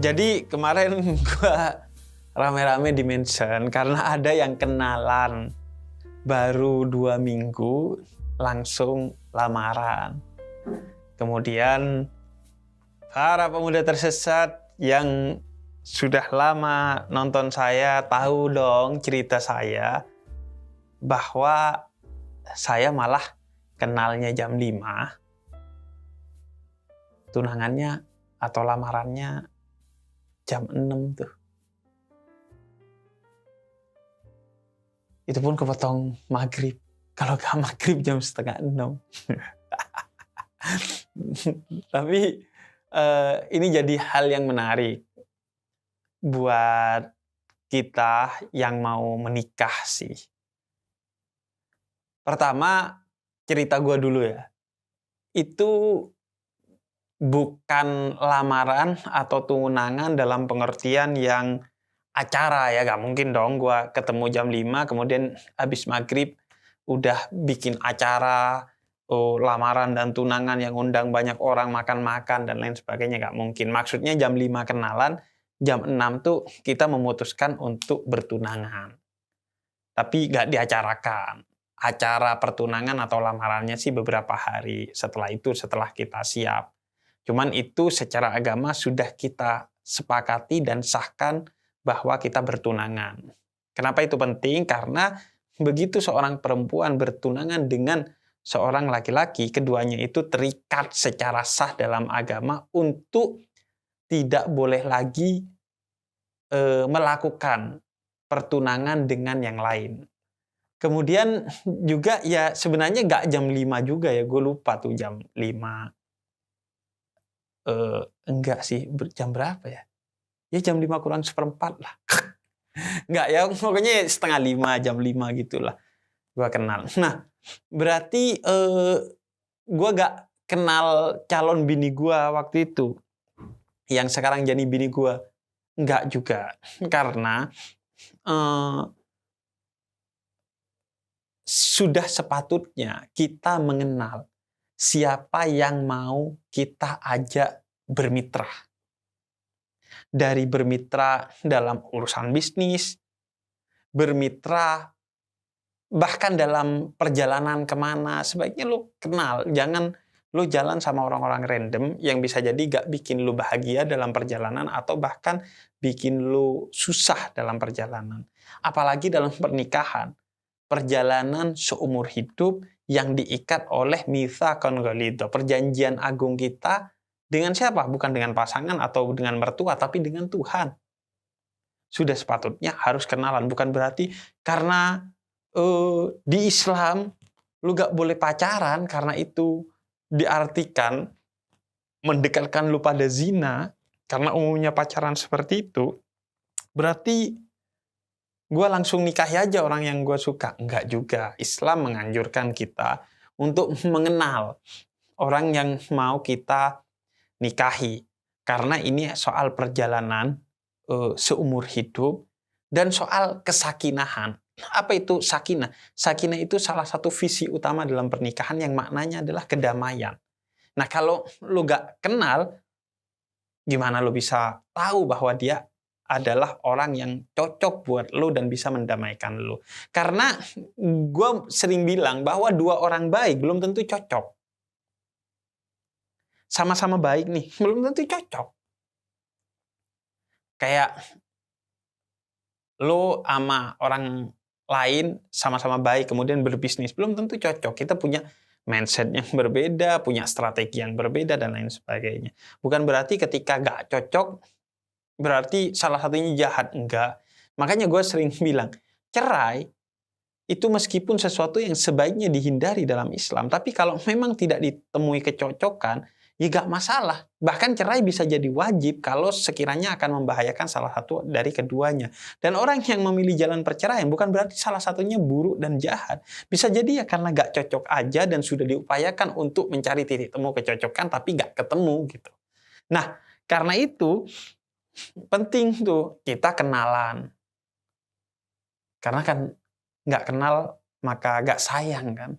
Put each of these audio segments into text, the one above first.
Jadi kemarin gua rame-rame di mention karena ada yang kenalan baru 2 minggu langsung lamaran. Kemudian para pemuda tersesat yang sudah lama nonton saya tahu dong cerita saya bahwa saya malah kenalnya jam 5, tunangannya atau lamarannya jam 6 tuh. Itu pun kepotong maghrib. Kalau gak maghrib jam 5:30. Tapi ini jadi hal yang menarik buat kita yang mau menikah sih. Pertama, cerita gue dulu ya. Itu bukan lamaran atau tunangan dalam pengertian yang acara ya, gak mungkin dong gue ketemu jam 5 kemudian habis maghrib udah bikin acara lamaran dan tunangan yang undang banyak orang makan-makan dan lain sebagainya, gak mungkin. Maksudnya jam 5 kenalan, jam 6 tuh kita memutuskan untuk bertunangan. Tapi gak diacarakan. Acara pertunangan atau lamarannya sih beberapa hari setelah itu, setelah kita siap. Cuman itu secara agama sudah kita sepakati dan sahkan bahwa kita bertunangan. Kenapa itu penting? Karena begitu seorang perempuan bertunangan dengan seorang laki-laki, keduanya itu terikat secara sah dalam agama untuk tidak boleh lagi melakukan pertunangan dengan yang lain. Kemudian juga ya sebenarnya gak jam 5 juga ya, gue lupa tuh jam 5. Enggak sih, jam berapa ya? Ya jam 5 kurang 1/4 lah. Enggak ya, pokoknya 4:30, jam 5 gitulah. Gue kenal. Nah, berarti gue gak kenal calon bini gue waktu itu. Yang sekarang jadi bini gue. Enggak juga. Karena sudah sepatutnya kita mengenal siapa yang mau kita ajak bermitra. Dari bermitra dalam urusan bisnis, bermitra bahkan dalam perjalanan kemana, sebaiknya lu kenal. Jangan lu jalan sama orang-orang random yang bisa jadi gak bikin lu bahagia dalam perjalanan atau bahkan bikin lu susah dalam perjalanan. Apalagi dalam pernikahan. Perjalanan seumur hidup yang diikat oleh mitsaqan ghalidha, perjanjian agung kita dengan siapa? Bukan dengan pasangan atau dengan mertua, tapi dengan Tuhan. Sudah sepatutnya harus kenalan. Bukan berarti karena di Islam lu gak boleh pacaran karena itu diartikan mendekatkan lu pada zina, karena umumnya pacaran seperti itu, berarti gue langsung nikahi aja orang yang gue suka. Enggak juga. Islam menganjurkan kita untuk mengenal orang yang mau kita nikahi. Karena ini soal perjalanan seumur hidup dan soal kesakinahan. Apa itu sakinah? Sakinah itu salah satu visi utama dalam pernikahan yang maknanya adalah kedamaian. Nah kalau lu gak kenal, gimana lu bisa tahu bahwa dia adalah orang yang cocok buat lu dan bisa mendamaikan lu? Karena gue sering bilang bahwa 2 orang baik belum tentu cocok. Sama-sama baik nih, belum tentu cocok. Kayak lu sama orang lain sama-sama baik, kemudian berbisnis, belum tentu cocok. Kita punya mindset yang berbeda, punya strategi yang berbeda, dan lain sebagainya. Bukan berarti ketika gak cocok, berarti salah satunya jahat. Enggak. Makanya gue sering bilang, cerai itu meskipun sesuatu yang sebaiknya dihindari dalam Islam, tapi kalau memang tidak ditemui kecocokan, ya gak masalah. Bahkan cerai bisa jadi wajib kalau sekiranya akan membahayakan salah satu dari keduanya. Dan orang yang memilih jalan perceraian bukan berarti salah satunya buruk dan jahat. Bisa jadi ya karena gak cocok aja dan sudah diupayakan untuk mencari titik temu kecocokan tapi gak ketemu gitu. Nah, karena itu penting tuh kita kenalan. Karena kan gak kenal maka gak sayang kan.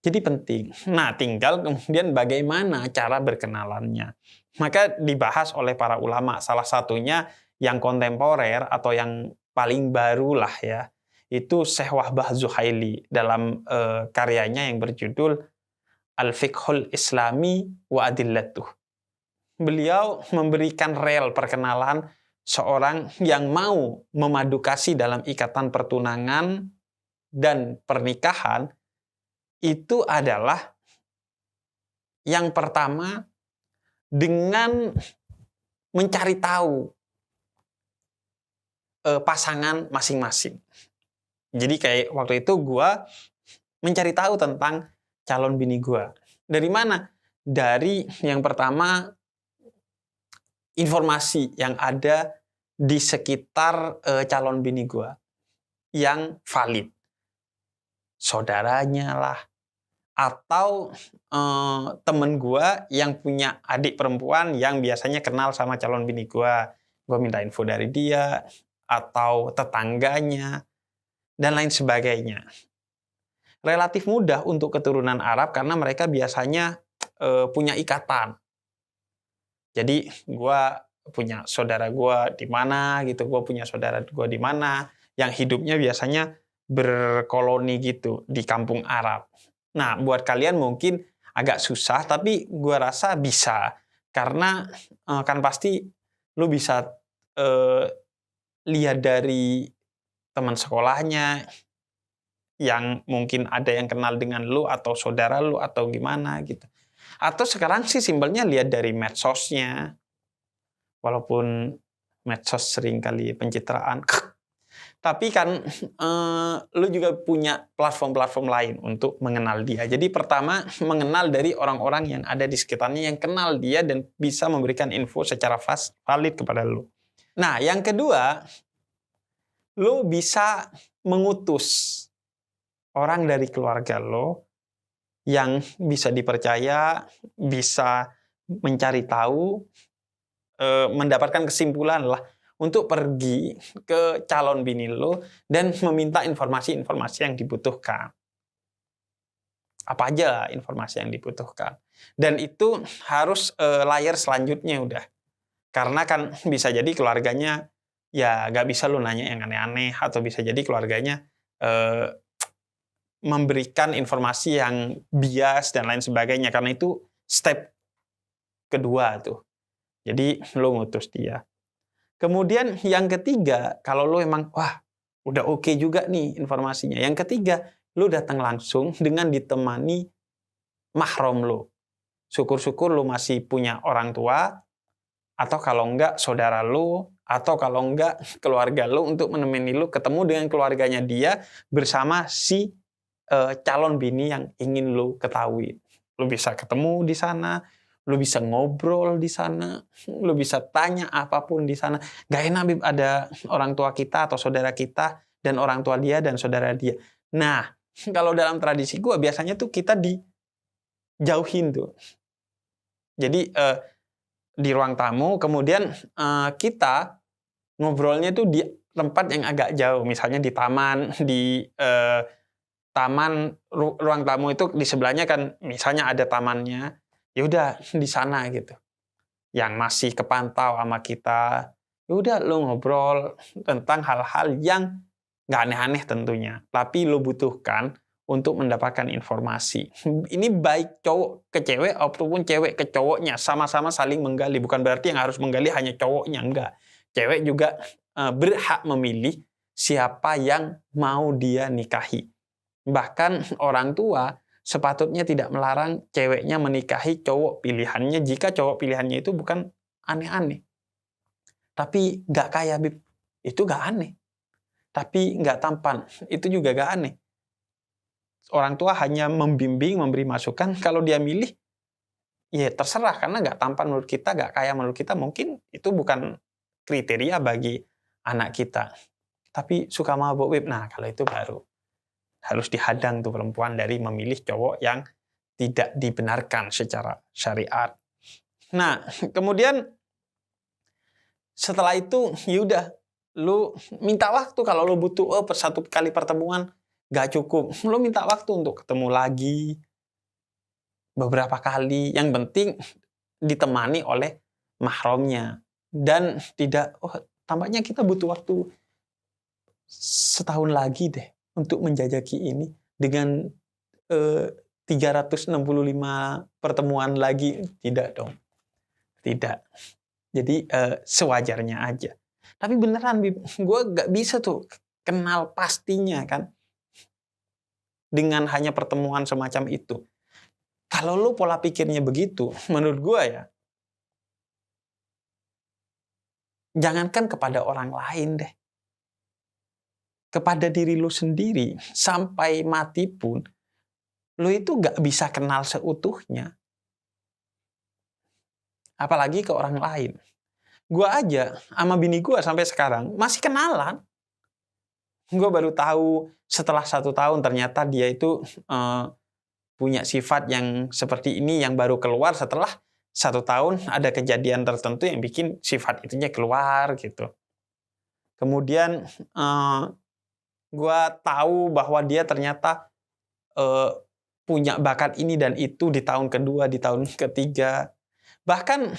Jadi penting. Nah, tinggal kemudian bagaimana cara berkenalannya. Maka dibahas oleh para ulama. Salah satunya yang kontemporer atau yang paling baru lah ya. Itu Syekh Wahbah Zuhaili dalam karyanya yang berjudul Al-Fiqhul Islami wa Adillatuh. Beliau memberikan rel perkenalan seorang yang mau memadu kasih dalam ikatan pertunangan dan pernikahan. Itu adalah yang pertama dengan mencari tahu pasangan masing-masing. Jadi kayak waktu itu gue mencari tahu tentang calon bini gue. Dari mana? Dari yang pertama informasi yang ada di sekitar calon bini gue yang valid. Saudaranya lah, atau temen gue yang punya adik perempuan yang biasanya kenal sama calon bini gue minta info dari dia, atau tetangganya, dan lain sebagainya. Relatif mudah untuk keturunan Arab karena mereka biasanya punya ikatan. Jadi gue punya saudara gue di mana gitu, gue punya saudara gue di mana, yang hidupnya biasanya berkoloni gitu di kampung Arab. Nah, buat kalian mungkin agak susah, tapi gue rasa bisa. Karena kan pasti lu bisa lihat dari teman sekolahnya, yang mungkin ada yang kenal dengan lu, atau saudara lu, atau gimana gitu. Atau sekarang sih simpelnya lihat dari medsosnya. Walaupun medsos sering kali pencitraan. Tapi kan lu juga punya platform-platform lain untuk mengenal dia. Jadi pertama, mengenal dari orang-orang yang ada di sekitarnya yang kenal dia dan bisa memberikan info secara valid kepada lu. Nah, yang kedua, lu bisa mengutus orang dari keluarga lu yang bisa dipercaya, bisa mencari tahu, mendapatkan kesimpulan lah, untuk pergi ke calon bini lo dan meminta informasi-informasi yang dibutuhkan. Apa aja informasi yang dibutuhkan. Dan itu harus layer selanjutnya udah. Karena kan bisa jadi keluarganya ya gak bisa lo nanya yang aneh-aneh, atau bisa jadi keluarganya memberikan informasi yang bias dan lain sebagainya. Karena itu step kedua tuh. Jadi lo ngutus dia. Kemudian yang ketiga, kalau lo emang, wah udah oke juga nih informasinya. Yang ketiga, lo datang langsung dengan ditemani mahram lo. Syukur-syukur lo masih punya orang tua, atau kalau enggak saudara lo, atau kalau enggak keluarga lo, untuk menemani lo ketemu dengan keluarganya dia bersama si calon bini yang ingin lo ketahui. Lo bisa ketemu di sana, lu bisa ngobrol di sana, lu bisa tanya apapun di sana. Gak enak Bib, ada orang tua kita atau saudara kita dan orang tua dia dan saudara dia. Nah, kalau dalam tradisi gue biasanya tuh kita dijauhin tuh. Jadi di ruang tamu, kemudian kita ngobrolnya tuh di tempat yang agak jauh, misalnya di taman, ruang tamu itu di sebelahnya kan misalnya ada tamannya. Ya udah di sana gitu. Yang masih kepantau sama kita, ya udah lo ngobrol tentang hal-hal yang nggak aneh-aneh tentunya, tapi lo butuhkan untuk mendapatkan informasi. Ini baik cowok ke cewek ataupun cewek ke cowoknya, sama-sama saling menggali. Bukan berarti yang harus menggali hanya cowoknya, enggak. Cewek juga berhak memilih siapa yang mau dia nikahi. Bahkan orang tua sepatutnya tidak melarang ceweknya menikahi cowok pilihannya jika cowok pilihannya itu bukan aneh-aneh. Tapi nggak kaya, Bib. Itu nggak aneh. Tapi nggak tampan. Itu juga nggak aneh. Orang tua hanya membimbing, memberi masukan. Kalau dia milih, ya terserah. Karena nggak tampan menurut kita, nggak kaya menurut kita. Mungkin itu bukan kriteria bagi anak kita. Tapi suka mabuk, Bib. Nah, kalau itu baru harus dihadang tuh perempuan dari memilih cowok yang tidak dibenarkan secara syariat. Nah, kemudian setelah itu yaudah, lu minta waktu. Kalau lu butuh satu kali pertemuan gak cukup, lu minta waktu untuk ketemu lagi, beberapa kali. Yang penting ditemani oleh mahramnya. Dan tidak, tampaknya kita butuh waktu setahun lagi deh untuk menjajaki ini dengan 365 pertemuan lagi. Tidak dong. Tidak. Jadi sewajarnya aja. Tapi beneran, gue gak bisa tuh kenal pastinya kan dengan hanya pertemuan semacam itu. Kalau lo pola pikirnya begitu, menurut gue ya, jangankan kepada orang lain deh. Kepada diri lo sendiri, sampai mati pun, lo itu gak bisa kenal seutuhnya. Apalagi ke orang lain. Gue aja sama bini gue sampai sekarang masih kenalan. Gue baru tahu setelah 1 tahun ternyata dia itu punya sifat yang seperti ini yang baru keluar setelah 1 tahun ada kejadian tertentu yang bikin sifat itunya keluar gitu. Kemudian gue tahu bahwa dia ternyata punya bakat ini dan itu di tahun kedua, di tahun ketiga. Bahkan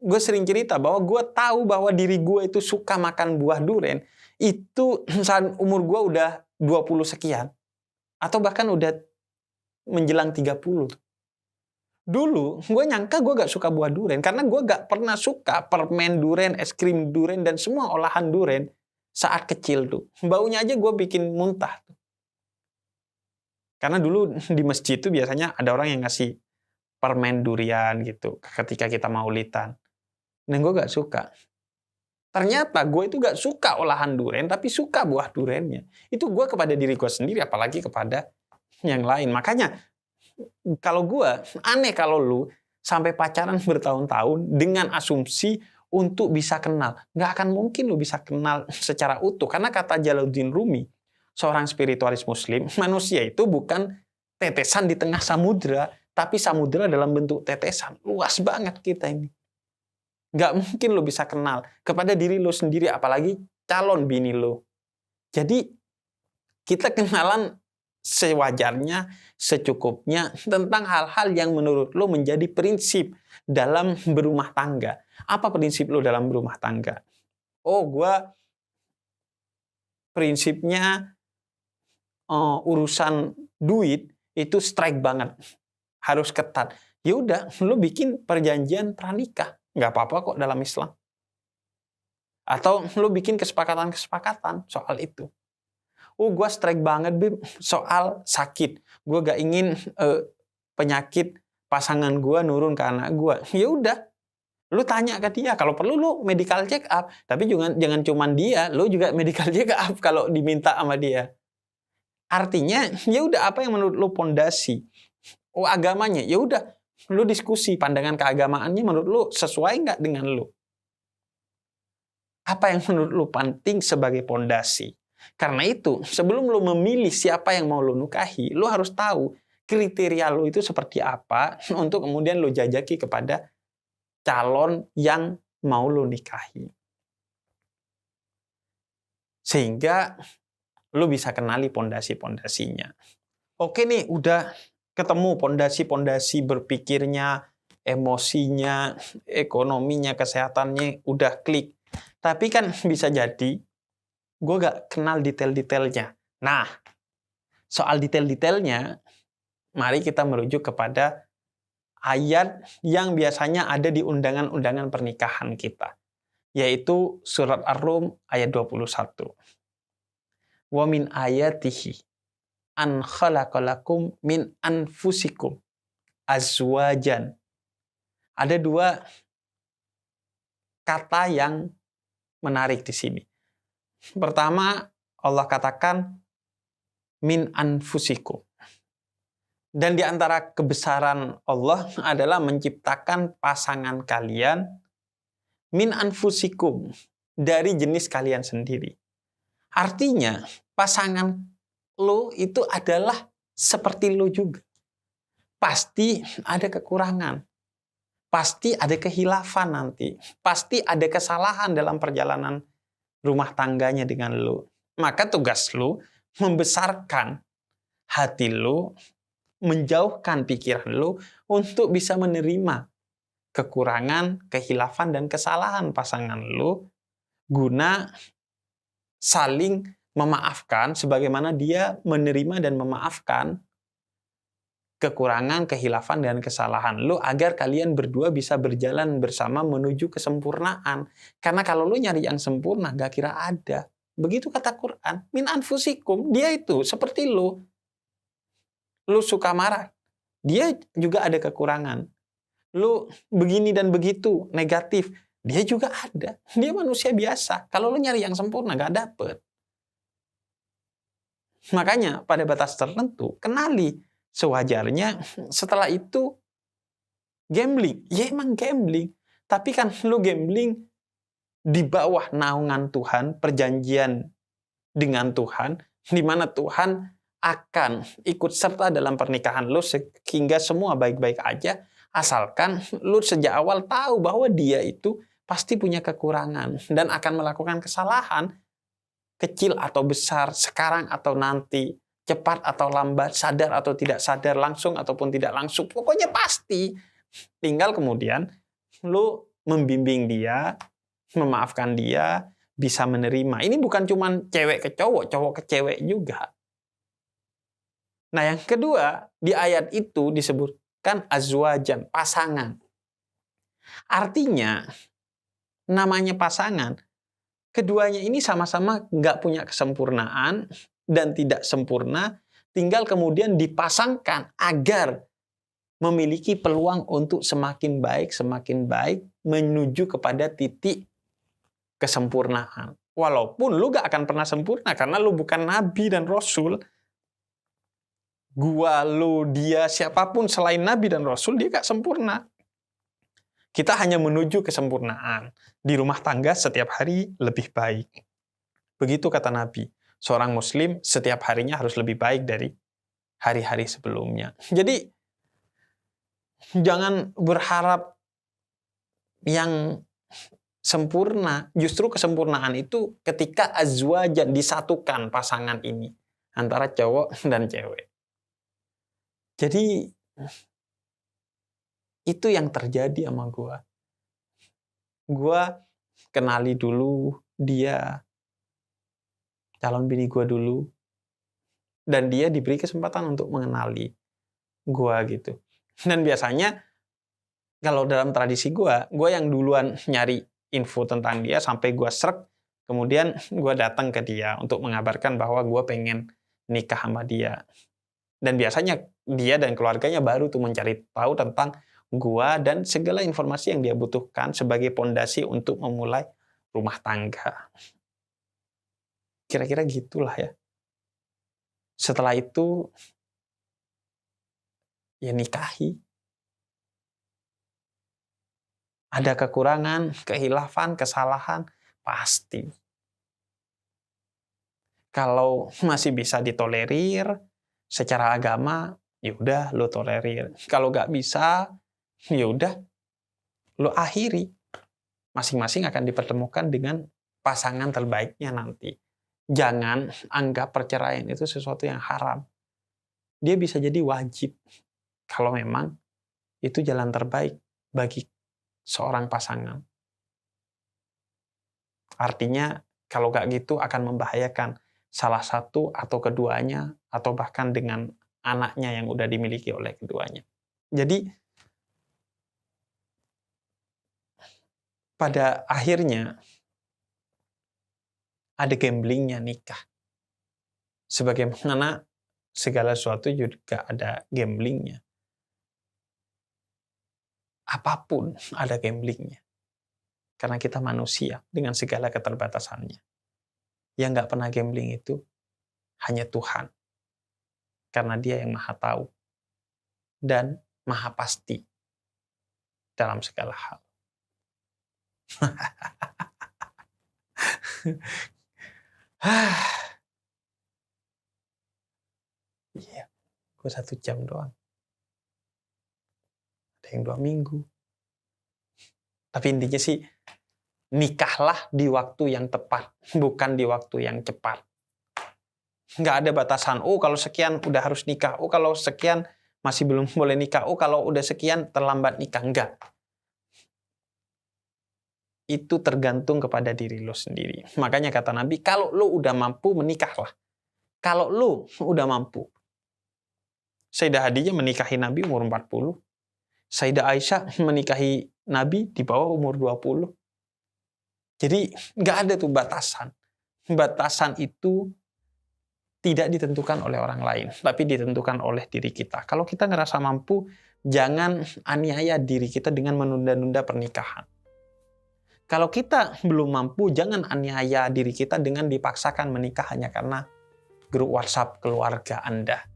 gue sering cerita bahwa gue tahu bahwa diri gue itu suka makan buah durian itu saat umur gue udah 20 sekian. Atau bahkan udah menjelang 30. Dulu gue nyangka gue gak suka buah durian karena gue gak pernah suka permen durian, es krim durian, dan semua olahan durian saat kecil tuh. Baunya aja gue bikin muntah. Karena dulu di masjid tuh biasanya ada orang yang ngasih permen durian gitu ketika kita maulidan. Dan gue gak suka. Ternyata gue itu gak suka olahan durian, tapi suka buah duriannya. Itu gue kepada diri gue sendiri, apalagi kepada yang lain. Makanya, kalau gue, aneh kalau lu sampai pacaran bertahun-tahun dengan asumsi untuk bisa kenal. Gak akan mungkin lu bisa kenal secara utuh. Karena kata Jalaluddin Rumi, seorang spiritualis muslim, manusia itu bukan tetesan di tengah samudra, tapi samudra dalam bentuk tetesan. Luas banget kita ini. Gak mungkin lo bisa kenal kepada diri lo sendiri, apalagi calon bini lo. Jadi kita kenalan sewajarnya, secukupnya tentang hal-hal yang menurut lo menjadi prinsip dalam berumah tangga. Apa prinsip lo dalam berumah tangga? Gue prinsipnya urusan duit itu strike banget, harus ketat. Ya udah, lo bikin perjanjian pranikah. Nggak apa-apa kok dalam Islam. Atau lo bikin kesepakatan-kesepakatan soal itu. Gue strike banget, Bib, soal sakit. Gue gak ingin penyakit pasangan gue nurun ke anak gue. Ya udah, lo tanya ke dia. Kalau perlu lo medical check up. Tapi jangan cuman dia, lo juga medical check up kalau diminta sama dia. Artinya, ya udah apa yang menurut lo pondasi? Agamanya, ya udah. Lu diskusi pandangan keagamaannya menurut lu sesuai nggak dengan lu? Apa yang menurut lu penting sebagai pondasi? Karena itu, sebelum lu memilih siapa yang mau lu nikahi, lu harus tahu kriteria lu itu seperti apa untuk kemudian lu jajaki kepada calon yang mau lu nikahi. Sehingga lu bisa kenali pondasi-pondasinya. Oke nih, udah ketemu pondasi-pondasi berpikirnya, emosinya, ekonominya, kesehatannya, udah klik. Tapi kan bisa jadi gue gak kenal detail-detailnya. Nah, soal detail-detailnya, mari kita merujuk kepada ayat yang biasanya ada di undangan-undangan pernikahan kita. Yaitu surat Ar-Rum ayat 21. Wa min ayatihi an khalaqalakum min anfusikum azwajan. Ada 2 kata yang menarik di sini. Pertama, Allah katakan min anfusikum. Dan di antara kebesaran Allah adalah menciptakan pasangan kalian min anfusikum, dari jenis kalian sendiri. Artinya, pasangan lo itu adalah seperti lo juga. Pasti ada kekurangan. Pasti ada kehilafan nanti. Pasti ada kesalahan dalam perjalanan rumah tangganya dengan lo. Maka tugas lo membesarkan hati lo, menjauhkan pikiran lu untuk bisa menerima kekurangan, kehilafan, dan kesalahan pasangan lu guna saling memaafkan sebagaimana dia menerima dan memaafkan kekurangan, kehilafan, dan kesalahan lu agar kalian berdua bisa berjalan bersama menuju kesempurnaan. Karena kalau lu nyari yang sempurna, gak kira ada. Begitu kata Quran, min anfusikum, dia itu seperti lu. Lu suka marah, dia juga ada kekurangan. Lu begini dan begitu, negatif, dia juga ada. Dia manusia biasa. Kalau lu nyari yang sempurna, gak dapet. Makanya pada batas tertentu, kenali sewajarnya. Setelah itu gambling. Ya emang gambling. Tapi kan lu gambling di bawah naungan Tuhan, perjanjian dengan Tuhan, di mana Tuhan akan ikut serta dalam pernikahan lu sehingga semua baik-baik aja, asalkan lu sejak awal tahu bahwa dia itu pasti punya kekurangan dan akan melakukan kesalahan kecil atau besar, sekarang atau nanti, cepat atau lambat, sadar atau tidak sadar, langsung ataupun tidak langsung, pokoknya pasti. Tinggal kemudian lu membimbing dia, memaafkan dia, bisa menerima. Ini bukan cuma cewek ke cowok, cowok ke cewek juga. Nah, yang kedua, di ayat itu disebutkan azwajan, pasangan. Artinya, namanya pasangan, keduanya ini sama-sama nggak punya kesempurnaan dan tidak sempurna, tinggal kemudian dipasangkan agar memiliki peluang untuk semakin baik menuju kepada titik kesempurnaan. Walaupun lu gak akan pernah sempurna karena lu bukan nabi dan rasul. Gua, lu, dia, siapapun selain nabi dan rasul, dia gak sempurna. Kita hanya menuju kesempurnaan. Di rumah tangga setiap hari lebih baik. Begitu kata Nabi. Seorang muslim setiap harinya harus lebih baik dari hari-hari sebelumnya. Jadi jangan berharap yang sempurna. Justru kesempurnaan itu ketika azwajan, disatukan pasangan ini antara cowok dan cewek. Jadi itu yang terjadi sama gua. Gua kenali dulu dia, calon bini gua dulu, dan dia diberi kesempatan untuk mengenali gua gitu. Dan biasanya kalau dalam tradisi gua yang duluan nyari info tentang dia sampai gua srek, kemudian gua datang ke dia untuk mengabarkan bahwa gua pengen nikah sama dia. Dan biasanya dia dan keluarganya baru tuh mencari tahu tentang gua dan segala informasi yang dia butuhkan sebagai pondasi untuk memulai rumah tangga. Kira-kira gitulah ya. Setelah itu ya nikahi. Ada kekurangan, kehilafan, kesalahan, pasti. Kalau masih bisa ditolerir secara agama, ya udah lo tolerir. Kalau nggak bisa, ya udah lo akhiri. Masing-masing akan dipertemukan dengan pasangan terbaiknya nanti. Jangan anggap perceraian itu sesuatu yang haram. Dia bisa jadi wajib kalau memang itu jalan terbaik bagi seorang pasangan. Artinya kalau nggak gitu akan membahayakan salah satu atau keduanya atau bahkan dengan anaknya yang udah dimiliki oleh keduanya. Jadi pada akhirnya ada gamblingnya nikah. Sebagaimana segala sesuatu juga ada gamblingnya. Apapun ada gamblingnya. Karena kita manusia dengan segala keterbatasannya. Yang nggak pernah gambling itu hanya Tuhan. Karena dia yang maha tahu. Dan maha pasti dalam segala hal. Iya, gue 1 jam doang. Ada yang 2 minggu. Tapi intinya sih, nikahlah di waktu yang tepat, bukan di waktu yang cepat. Nggak ada batasan, oh kalau sekian udah harus nikah, oh kalau sekian masih belum boleh nikah. Oh, kalau udah sekian terlambat nikah. Enggak. Itu tergantung kepada diri lo sendiri. Makanya kata Nabi, kalau lo udah mampu, menikahlah. Kalau lo udah mampu. Sayyidah Khadijah menikahi Nabi umur 40. Sayyidah Aisyah menikahi Nabi di bawah umur 20. Jadi nggak ada tuh batasan. Batasan itu tidak ditentukan oleh orang lain, tapi ditentukan oleh diri kita. Kalau kita ngerasa mampu, jangan aniaya diri kita dengan menunda-nunda pernikahan. Kalau kita belum mampu, jangan aniaya diri kita dengan dipaksakan menikah hanya karena grup WhatsApp keluarga Anda.